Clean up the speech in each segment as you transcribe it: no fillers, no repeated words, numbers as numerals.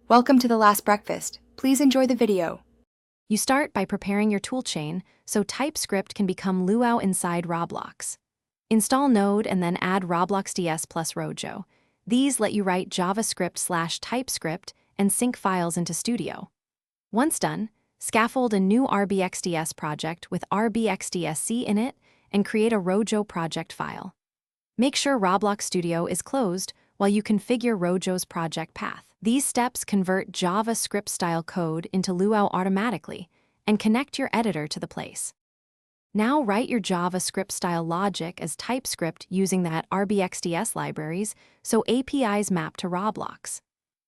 Welcome to the last breakfast. Please enjoy the video. You start by preparing your toolchain so TypeScript can become Luau inside Roblox. Install Node and then add Roblox DS plus Rojo. These let you write JavaScript/TypeScript and sync files into Studio. Once done, scaffold a new RBXDS project with RBXDSC in it and create a Rojo project file. Make sure Roblox Studio is closed while you configure Rojo's project path. These steps convert JavaScript-style code into Luau automatically and connect your editor to the place. Now write your JavaScript-style logic as TypeScript using that RBXDS libraries so APIs map to Roblox.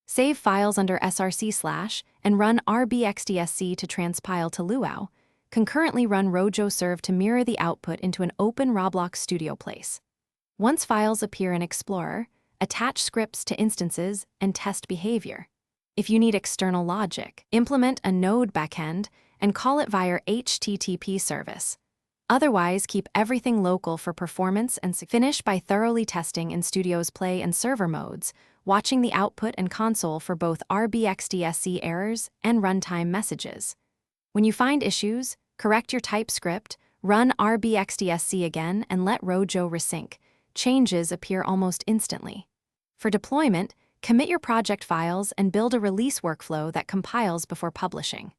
Save files under src/ and run RBXDSC to transpile to Luau. Concurrently run Rojo serve to mirror the output into an open Roblox Studio place. Once files appear in Explorer, attach scripts to instances and test behavior. If you need external logic, implement a Node backend and call it via HTTP service. Otherwise, keep everything local for performance and finish by thoroughly testing in Studio's Play and Server modes, watching the output and console for both RBXDSC errors and runtime messages. When you find issues, correct your TypeScript, run RBXDSC again, and let Rojo resync. Changes appear almost instantly. For deployment, commit your project files and build a release workflow that compiles before publishing.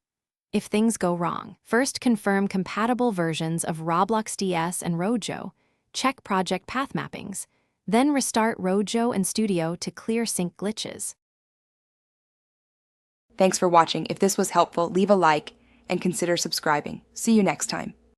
If things go wrong, first confirm compatible versions of Roblox DS and Rojo, check project path mappings, then restart Rojo and Studio to clear sync glitches. Thanks for watching. If this was helpful, leave a like and consider subscribing. See you next time.